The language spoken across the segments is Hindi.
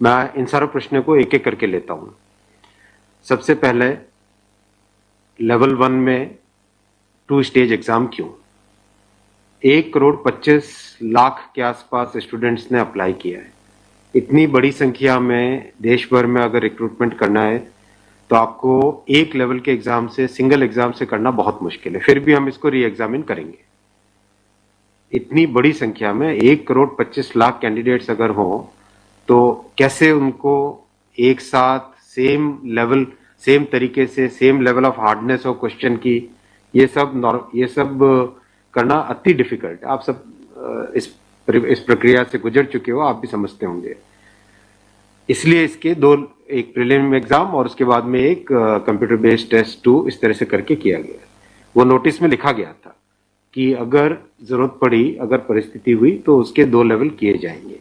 मैं इन सारे प्रश्नों को एक एक करके लेता हूं। सबसे पहले लेवल 1 में 2 स्टेज एग्जाम क्यों? 1,25,00,000 के आसपास स्टूडेंट्स ने अप्लाई किया है। इतनी बड़ी संख्या में देश भर में अगर रिक्रूटमेंट करना है तो आपको एक लेवल के एग्जाम से, सिंगल एग्जाम से करना बहुत मुश्किल है। फिर भी हम इसको री एग्जामिन करेंगे। इतनी बड़ी संख्या में 1,25,00,000 कैंडिडेट्स अगर हो तो कैसे उनको एक साथ सेम तरीके से सेम लेवल ऑफ हार्डनेस और क्वेश्चन की, ये सब करना अति डिफिकल्ट। आप सब इस प्रक्रिया से गुजर चुके हो, आप भी समझते होंगे। इसलिए इसके दो, एक प्रीलिम एग्जाम और उसके बाद में एक कंप्यूटर बेस्ड टेस्ट 2 इस तरह से करके किया गया। वो नोटिस में लिखा गया था कि अगर जरूरत पड़ी, अगर परिस्थिति हुई तो उसके 2 लेवल किए जाएंगे।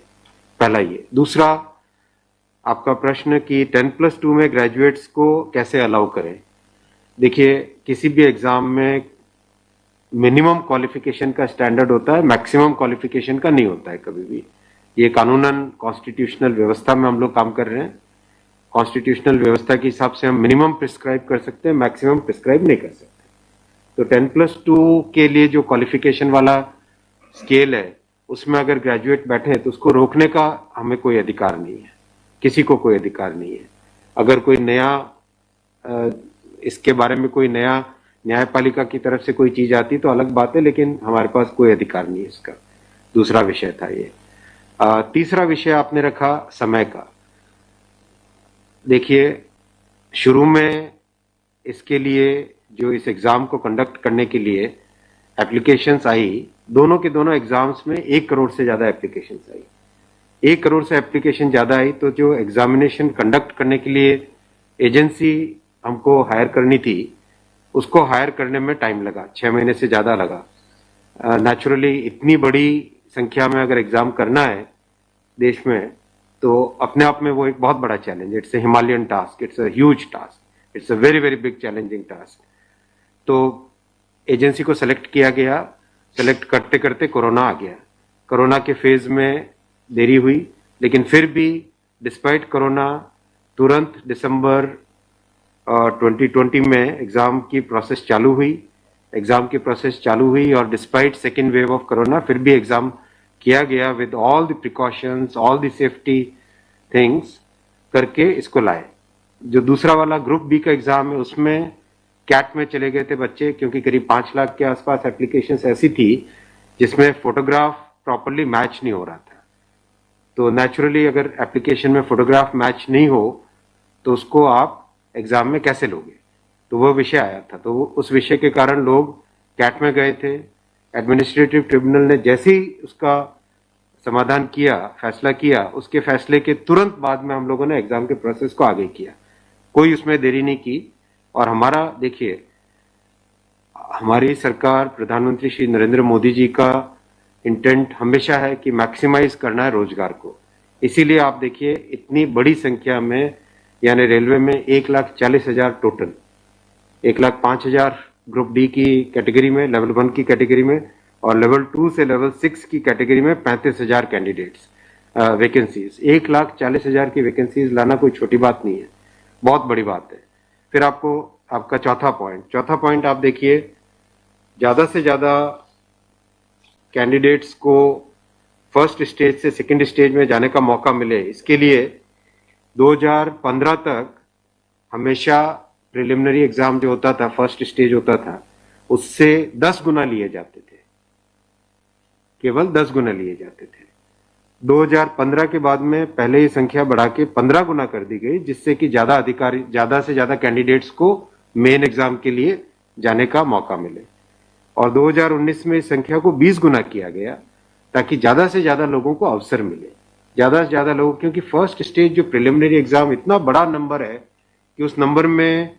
पहला ये। दूसरा, आपका प्रश्न कि 10+2 में ग्रेजुएट्स को कैसे अलाउ करें। देखिए, किसी भी एग्जाम में मिनिमम क्वालिफिकेशन का स्टैंडर्ड होता है, मैक्सिमम क्वालिफिकेशन का नहीं होता है कभी भी। ये कानूनन कॉन्स्टिट्यूशनल व्यवस्था में हम लोग काम कर रहे हैं। कॉन्स्टिट्यूशनल व्यवस्था के हिसाब से हम मिनिमम प्रिस्क्राइब कर सकते हैं, मैक्सिमम प्रिस्क्राइब नहीं कर सकते। तो 10+2 के लिए जो क्वालिफिकेशन वाला स्केल है, उसमें अगर ग्रेजुएट बैठे तो उसको रोकने का हमें कोई अधिकार नहीं है, किसी को कोई अधिकार नहीं है। अगर कोई नया इसके बारे में कोई नया न्यायपालिका की तरफ से कोई चीज आती तो अलग बात है, लेकिन हमारे पास कोई अधिकार नहीं है इसका। दूसरा विषय था ये। तीसरा विषय आपने रखा समय का। देखिए, शुरू में इसके लिए जो इस एग्जाम को कंडक्ट करने के लिए एप्लीकेशंस आई, दोनों के दोनों एग्जाम्स में 1 करोड़ से ज्यादा एप्लीकेशंस आई। 1 करोड़ से एप्लीकेशन ज्यादा आई तो जो एग्जामिनेशन कंडक्ट करने के लिए एजेंसी हमको हायर करनी थी, उसको हायर करने में टाइम लगा, 6 महीने से ज्यादा लगा। नेचुरली इतनी बड़ी संख्या में अगर एग्जाम करना है देश में तो अपने आप में वो एक बहुत बड़ा challenge. It's a Himalayan task, it's a huge task, it's a very very big challenging task. तो एजेंसी को सेलेक्ट किया गया। सेलेक्ट करते करते कोरोना आ गया। कोरोना के फेज में देरी हुई, लेकिन फिर भी डिस्पाइट कोरोना तुरंत दिसंबर 2020 में एग्जाम की प्रोसेस चालू हुई। एग्जाम की प्रोसेस चालू हुई और despite second wave of corona फिर भी एग्जाम किया गया with all the precautions, all the safety things करके इसको लाए। जो दूसरा वाला ग्रुप बी का एग्जाम है, उसमें कैट में चले गए थे बच्चे, क्योंकि करीब 5 लाख के आसपास एप्लीकेशंस ऐसी थी जिसमें फोटोग्राफ प्रॉपरली मैच नहीं हो रहा था। तो नेचुरली अगर एप्लीकेशन में फोटोग्राफ मैच नहीं हो तो उसको आप एग्जाम में कैसे लोगे, तो वो विषय आया था। तो उस विषय के कारण लोग कैट में गए थे। एडमिनिस्ट्रेटिव ट्रिब्यूनल ने जैसे ही उसका समाधान किया, फैसला किया, उसके फैसले के तुरंत बाद में हम लोगों ने एग्जाम के प्रोसेस को आगे किया। कोई उसमें देरी नहीं की। और हमारा, देखिए, हमारी सरकार, प्रधानमंत्री श्री नरेंद्र मोदी जी का इंटेंट हमेशा है कि मैक्सिमाइज करना है रोजगार को। इसीलिए आप देखिए, इतनी बड़ी संख्या में, यानी रेलवे में 1,40,000 टोटल, 1,05,000 ग्रुप डी की कैटेगरी में, लेवल 1 की कैटेगरी में, और लेवल 2 से लेवल 6 की कैटेगरी में 35,000 कैंडिडेट्स वैकेंसीज। 1,40,000 की वैकेंसीज लाना कोई छोटी बात नहीं है, बहुत बड़ी बात है। फिर आपका चौथा पॉइंट आप देखिए, ज्यादा से ज्यादा कैंडिडेट्स को फर्स्ट स्टेज से सेकंड स्टेज में जाने का मौका मिले, इसके लिए 2015 तक हमेशा प्रिलिमिनरी एग्जाम जो होता था, फर्स्ट स्टेज होता था, उससे 10 गुना लिए जाते थे, केवल 10 गुना लिए जाते थे। 2015 के बाद में पहले ही संख्या बढ़ा के 15 गुना कर दी गई, जिससे कि ज्यादा से ज्यादा कैंडिडेट्स को मेन एग्जाम के लिए जाने का मौका मिले। और 2019 में इस संख्या को 20 गुना किया गया, ताकि ज्यादा से ज्यादा लोगों को अवसर मिले, ज्यादा से ज्यादा लोग, क्योंकि फर्स्ट स्टेज जो प्रिलिमिनरी एग्जाम इतना बड़ा नंबर है कि उस नंबर में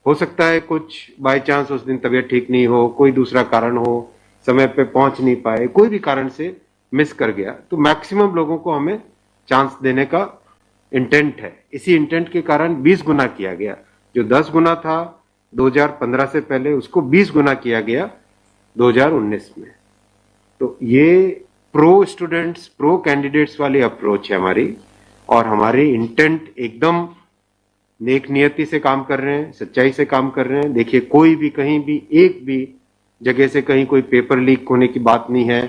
हो सकता है कुछ बाय चांस उस दिन तबीयत ठीक नहीं हो, कोई दूसरा कारण हो, समय पे पहुंच नहीं पाए, कोई भी कारण से मिस कर गया, तो मैक्सिमम लोगों को हमें चांस देने का इंटेंट है। इसी इंटेंट के कारण 20 गुना किया गया। जो 10 गुना था 2015 से पहले, उसको 20 गुना किया गया 2019 में। तो ये प्रो स्टूडेंट्स, प्रो कैंडिडेट्स वाली अप्रोच है हमारी, और हमारी इंटेंट एकदम नेक नियति से काम कर रहे हैं, सच्चाई से काम कर रहे हैं। देखिए, कोई भी कहीं भी एक भी जगह से कहीं कोई पेपर लीक होने की बात नहीं है,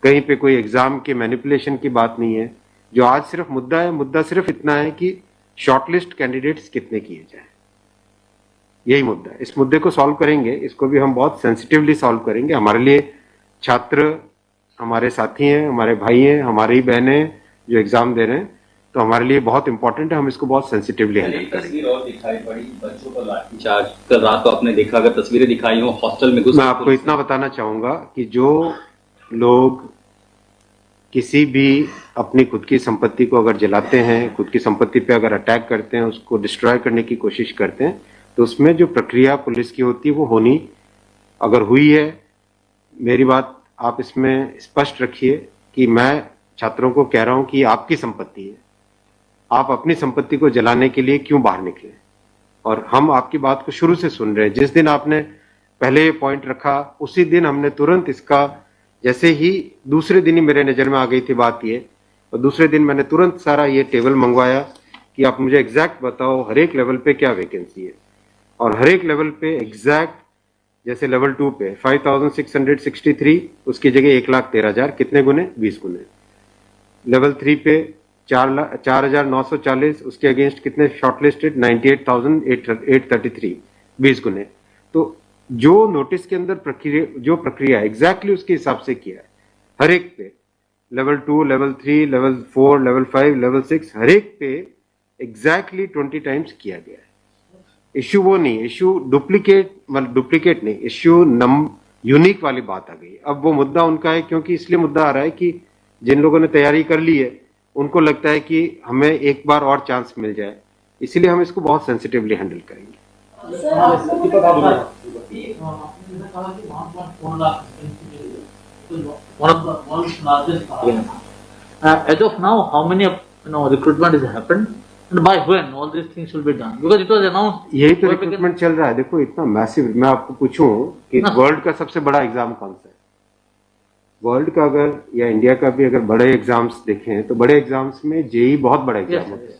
कहीं पे कोई एग्जाम के मैनिपुलेशन की बात नहीं है। जो आज सिर्फ मुद्दा है, मुद्दा सिर्फ इतना है कि शॉर्टलिस्ट कैंडिडेट्स कितने किए जाएं, यही मुद्दा है। इस मुद्दे को सॉल्व करेंगे, इसको भी हम बहुत सेंसिटिवली सॉल्व करेंगे। हमारे लिए छात्र हमारे साथी हैं, हमारे भाई हैं, हमारी बहनें हैं जो एग्जाम दे रहे हैं, तो हमारे लिए बहुत इंपॉर्टेंट है, हम इसको बहुत सेंसिटिवली हैंडल करेंगे। तस्वीर और दिखाई पड़ी, बच्चों पर लाठीचार्ज। कल रात को आपने देखा, अगर तस्वीरें दिखाई हो हॉस्टल में घुस। मैं आपको इतना बताना चाहूंगा कि जो लोग किसी भी अपनी खुद की संपत्ति को अगर जलाते हैं, खुद की संपत्ति पे अगर अटैक करते हैं, उसको डिस्ट्रॉय करने की कोशिश करते हैं, तो उसमें जो प्रक्रिया पुलिस की होती है वो होनी अगर हुई है, मेरी बात आप इसमें स्पष्ट रखिए कि मैं छात्रों को कह रहा हूं कि आपकी संपत्ति है, आप अपनी संपत्ति को जलाने के लिए क्यों बाहर निकले। और हम आपकी बात को शुरू से सुन रहे हैं। जिस दिन आपने पहले ये पॉइंट रखा, उसी दिन हमने तुरंत इसका, जैसे ही दूसरे दिन ही मेरे नजर में आ गई थी बात ये, और दूसरे दिन मैंने तुरंत सारा ये टेबल मंगवाया कि आप मुझे एग्जैक्ट बताओ हर एक लेवल पे क्या वैकेंसी है, और हर एक लेवल पे एग्जैक्ट, जैसे लेवल 2 पे 5663, उसकी जगह 1,13,000, कितने गुने? 20 गुने। लेवल 3 पे 4,940, उसके अगेंस्ट कितने शॉर्टलिस्टेड? 98,833, 20 गुने। तो जो नोटिस के अंदर प्रक्रिया एग्जैक्टली उसके हिसाब से किया है, हर एक पे, level 2, level 3, level 4, level 5, level 6, हर एक पे एग्जैक्टली 20 टाइम्स किया गया है। इश्यू वो नहीं, इश्यू डुप्लीकेट नहीं, इश्यू यूनिक वाली बात आ गई। अब वो मुद्दा उनका है, क्योंकि इसलिए मुद्दा आ रहा है कि जिन लोगों ने तैयारी कर ली है उनको लगता है कि हमें एक बार और चांस मिल जाए, इसीलिए हम इसको बहुत सेंसिटिवली हैंडल करेंगे। As of now, how many recruitment has happened and by when all these things will be done? Because it was announced. यही तो रिक्रूटमेंट चल रहा है। देखो, इतना मैसिव, मैं आपको पूछूं कि वर्ल्ड का सबसे बड़ा एग्जाम कौन सा है? वर्ल्ड का अगर, या इंडिया का भी अगर बड़े एग्जाम्स देखें तो बड़े एग्जाम्स में जेई बहुत बड़ा एग्जाम होता है,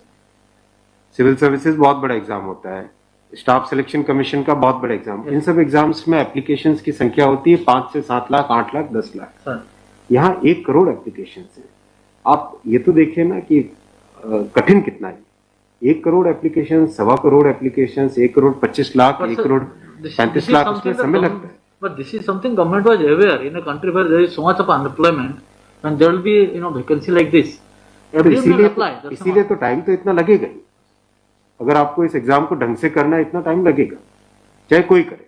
सिविल सर्विसेज बहुत बड़ा एग्जाम होता है, स्टाफ सिलेक्शन कमीशन का बहुत बड़ा एग्जाम। इन सब एग्जाम्स में एप्लीकेशंस की संख्या होती है 5 से 7 लाख, 8 लाख, 10 लाख। यहाँ 1 करोड़ एप्लीकेशंस हैं। आप ये तो देखिए ना कि कठिन कितना है। 1 करोड़ एप्लीकेशन, 1.25 करोड़ एप्लीकेशन, 1 करोड़ 25 लाख, 1 करोड़ 35 लाख, उसमें समय लगता है। But this is something government was aware in a country where there is so much of unemployment, and there will be vacancy like this. तो इसीलिए तो टाइम तो इतना लगेगा ही। अगर आपको इस एग्जाम को ढंग से करना है, इतना टाइम लगेगा, चाहे कोई करे।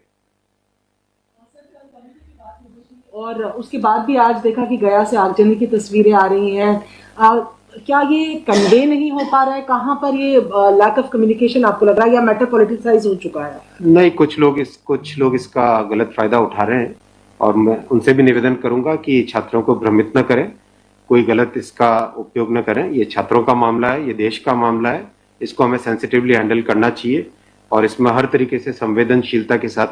और उसके बाद भी आज देखा कि गया से आगजनी की तस्वीरें आ रही हैं। क्या ये कन्वे नहीं हो पा रहा है? कहाँ पर ये लैक ऑफ कम्युनिकेशन आपको लग रहा है, या मैटर पॉलिटिसाइज हो चुका है? नहीं, कुछ लोग इसका गलत फायदा उठा रहे हैं, और मैं उनसे भी निवेदन करूंगा कि छात्रों को भ्रमित न करें, कोई गलत इसका उपयोग न करें। ये छात्रों का मामला है, ये देश का मामला है, इसको हमें सेंसिटिवली हैंडल करना चाहिए, और इसमें हर तरीके से संवेदनशीलता के साथ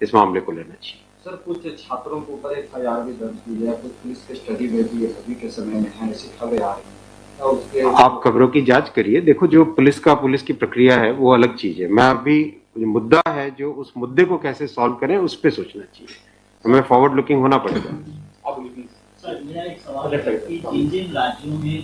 इस मामले को लेना चाहिए। सर, कुछ छात्रों के ऊपर FIR भी दर्ज हुई है, कुछ पुलिस के स्टडी में भी अभी के समय में है, ऐसी खबरें आ रही हैं। आप खबरों की जांच करिए। देखो, जो पुलिस की प्रक्रिया है वो अलग चीज है। मैं अभी मुद्दा है, जो उस मुद्दे को कैसे सॉल्व करें उस पे सोचना चाहिए, हमें फॉरवर्ड लुकिंग होना पड़ेगा। सर, मेरा एक सवाल है कि जिन राज्यों में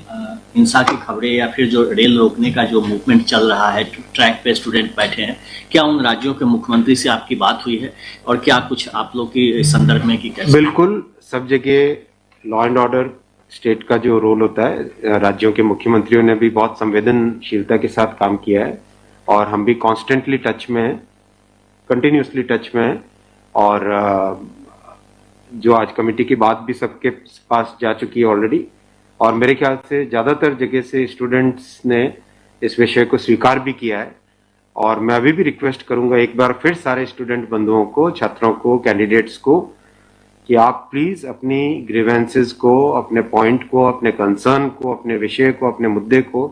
हिंसा की खबरें या फिर जो रेल रोकने का जो मूवमेंट चल रहा है, ट्रैक पे स्टूडेंट बैठे हैं, क्या उन राज्यों के मुख्यमंत्री से आपकी बात हुई है, और क्या कुछ आप लोग के संदर्भ में कि कैसे? बिल्कुल, सब जगह लॉ एंड ऑर्डर स्टेट का जो रोल होता है, राज्यों के मुख्यमंत्रियों ने भी बहुत संवेदनशीलता के साथ काम किया है, और हम भी कॉन्स्टेंटली टच में हैं, कंटिन्यूसली टच में हैं। और जो आज कमेटी की बात भी सबके पास जा चुकी है ऑलरेडी, और मेरे ख्याल से ज़्यादातर जगह से स्टूडेंट्स ने इस विषय को स्वीकार भी किया है। और मैं अभी भी रिक्वेस्ट करूंगा एक बार फिर सारे स्टूडेंट बंधुओं को, छात्रों को, कैंडिडेट्स को, कि आप प्लीज अपनी ग्रीवेंसेस को, अपने पॉइंट को, अपने कंसर्न को, अपने विषय को, अपने मुद्दे को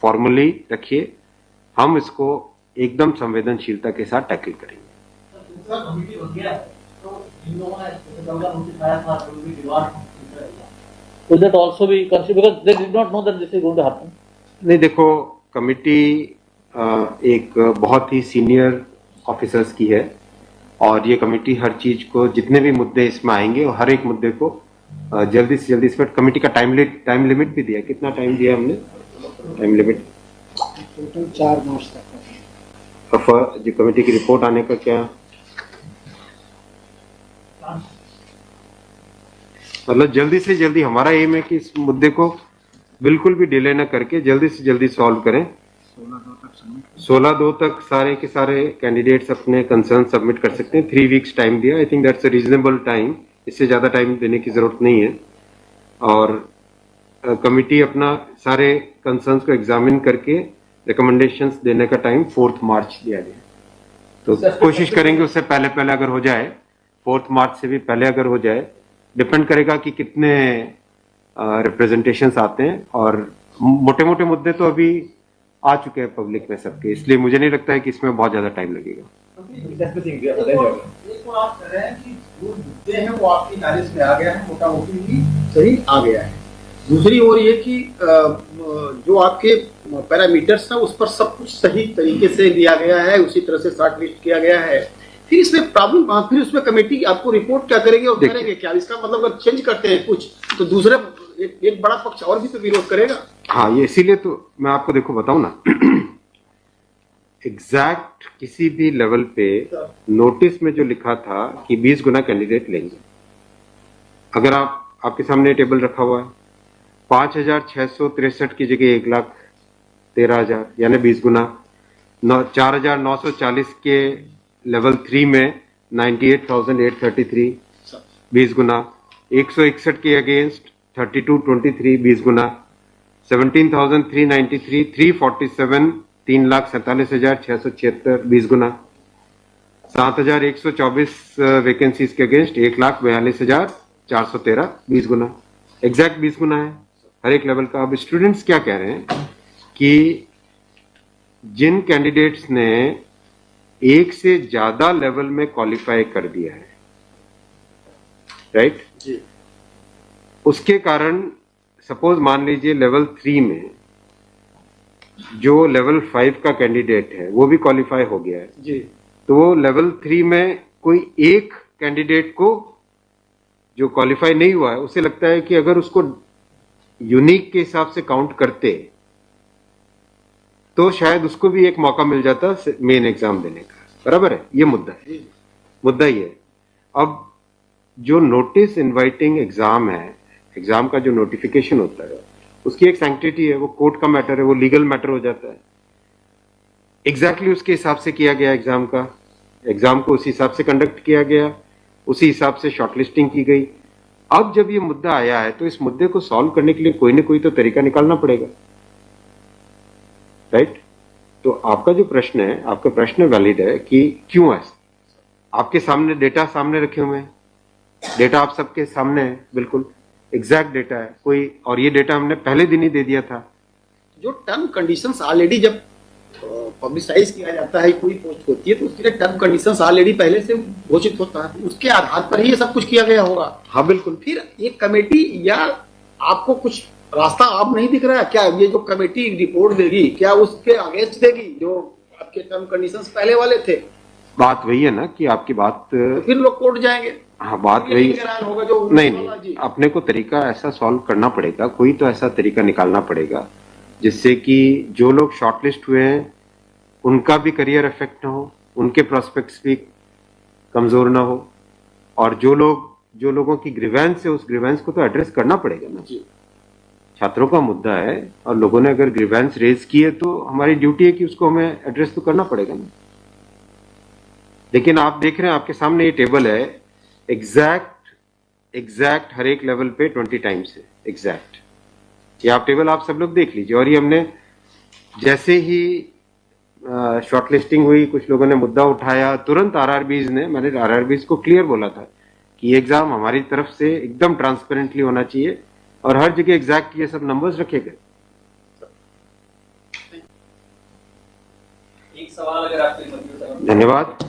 फॉर्मली रखिए। हम इसको एकदम संवेदनशीलता के साथ टैकल करेंगे। Will that also be considered, because they did not know that this is going to happen? नहीं, देखो, कमिटी एक बहुत ही सीनियर ऑफिसर्स की है और ये कमेटी हर चीज को, जितने भी मुद्दे इसमें आएंगे और हर एक मुद्दे को जल्दी से जल्दी, इसमें कमेटी का टाइम लिमिट भी दिया। कितना टाइम दिया हमने टाइम लिमिट? टोटल 4 मार्च तक। जो कमेटी की रिपोर्ट आने का क्या मतलब, जल्दी से जल्दी हमारा एम है कि इस मुद्दे को बिल्कुल भी डिले न करके जल्दी से जल्दी सॉल्व करें। 16/2 तक सारे के सारे कैंडिडेट्स अपने कंसर्न सबमिट कर सकते हैं। 3 वीक्स टाइम दिया। I think that's a reasonable time. इससे ज्यादा टाइम देने की जरूरत नहीं है। और कमिटी अपना सारे कंसर्न्स को एग्जामिन करके रिकमेंडेशंस देने का टाइम 4 मार्च दिया गया। तो कोशिश करेंगे उससे पहले पहले अगर हो जाए, 4 मार्च से भी पहले अगर हो जाए। डिपेंड करेगा कि कितने रिप्रेजेंटेशंस आते हैं, और मोटे मोटे मुद्दे तो अभी आ चुके हैं पब्लिक में सबके, इसलिए मुझे नहीं लगता है कि इसमें बहुत ज्यादा टाइम लगेगा। एक और आप कह रहे हैं कि जो मुद्दे हैं वो आपकी नॉलेज में आ गया है, मोटा मोटी ही सही आ गया है। दूसरी ओर ये कि जो आपके पैरामीटर्स हैं उस पर सब कुछ सही तरीके से लिया गया है, उसी तरह से शॉर्ट लिस्ट किया गया है। फिर इसमें प्रॉब्लम, फिर उसमें कमेटी आपको रिपोर्ट क्या करेगी और करेंगे क्या? इसका मतलब अगर चेंज करते हैं कुछ तो दूसरे एक बड़ा पक्ष और भी तो विरोध करेगा। हाँ, ये इसीलिए तो मैं आपको देखो बताऊं ना, एग्जैक्ट किसी भी लेवल पे नोटिस में जो लिखा था कि 20 गुना कैंडिडेट लेंगे, अगर आपके सामने टेबल रखा हुआ है, 5,663 की जगह 1,13,000 यानी 20 गुना, 4,940 के लेवल 3 में 98,833 20 गुना, 161 के अगेंस्ट 3223 20 गुना, 17,393 347 3,47,676 20 गुना, 7,124 वैकेंसीज के अगेंस्ट 1,42,413 20 गुना। एग्जैक्ट 20 गुना है हर एक लेवल का। अब स्टूडेंट्स क्या कह रहे हैं कि जिन कैंडिडेट्स ने एक से ज्यादा लेवल में क्वालिफाई कर दिया है, राइट जी, उसके कारण सपोज मान लीजिए लेवल 3 में जो लेवल 5 का कैंडिडेट है वो भी क्वालिफाई हो गया है जी, तो वो लेवल 3 में कोई एक कैंडिडेट को जो क्वालिफाई नहीं हुआ है, उसे लगता है कि अगर उसको यूनिक के हिसाब से काउंट करते तो शायद उसको भी एक मौका मिल जाता मेन एग्जाम देने का। बराबर है, ये मुद्दा है, मुद्दा ही है। अब जो नोटिस इनवाइटिंग एग्जाम है, एग्जाम का जो नोटिफिकेशन होता है उसकी एक सैंक्टिटी है, वो कोर्ट का मैटर है, वो लीगल मैटर हो जाता है। एग्जैक्टली उसके हिसाब से किया गया एग्जाम का, एग्जाम को उसी हिसाब से कंडक्ट किया गया, उसी हिसाब से शॉर्टलिस्टिंग की गई। अब जब ये मुद्दा आया है तो इस मुद्दे को सॉल्व करने के लिए कोई ना कोई तो तरीका निकालना पड़ेगा, राइट? तो आपका जो प्रश्न है, आपका प्रश्न वैलिड है कि क्यों ऐसा। आपके सामने डेटा सामने रखे हुए हैं, डेटा आप सबके सामने है, बिल्कुल एग्जैक्ट डेटा है कोई, और ये डेटा हमने पहले दिन ही दे दिया था। जो टर्म कंडीशंस ऑलरेडी जब पब्लिसाइज किया जाता है, कोई पोस्ट होती है तो उसके लिए टर्म कंडीशंस ऑलरेडी पहले से घोषित होता है, उसके आधार पर ही ये सब कुछ किया गया होगा। हाँ बिल्कुल। फिर एक कमेटी, या आपको कुछ रास्ता आप नहीं दिख रहा है क्या? ये जो कमेटी रिपोर्ट देगी क्या उसके अगेंस्ट देगी जो आपके टर्म कंडीशंस पहले वाले थे? बात वही है ना कि आपकी बात, तो फिर लोग कोर्ट जाएंगे। हाँ बात वही होगा जो नहीं, अपने को तरीका ऐसा सॉल्व करना पड़ेगा, कोई तो ऐसा तरीका निकालना पड़ेगा जिससे कि जो लोग शॉर्टलिस्ट हुए हैं उनका भी करियर इफेक्ट ना हो, उनके प्रोस्पेक्ट्स भी कमजोर ना हो, और जो लोगों की ग्रीवेंस है उस ग्रीवेंस को तो एड्रेस करना पड़ेगा ना। छात्रों का मुद्दा है और लोगों ने अगर ग्रीवेंस रेज की है तो हमारी ड्यूटी है कि उसको हमें एड्रेस तो करना पड़ेगा ना। लेकिन आप देख रहे हैं आपके सामने ये टेबल है, एग्जैक्ट हर एक लेवल पे 20 टाइम्स है एग्जैक्ट। ये आप टेबल आप सब लोग देख लीजिए। और ये हमने जैसे ही शॉर्टलिस्टिंग हुई, कुछ लोगों ने मुद्दा उठाया, तुरंत मैंने आरआरबीज को क्लियर बोला था कि ये एग्जाम हमारी तरफ से एकदम ट्रांसपेरेंटली होना चाहिए और हर जगह एग्जैक्ट ये सब नंबर्स रखे गए। एक सवाल अगर आपके धन्यवाद।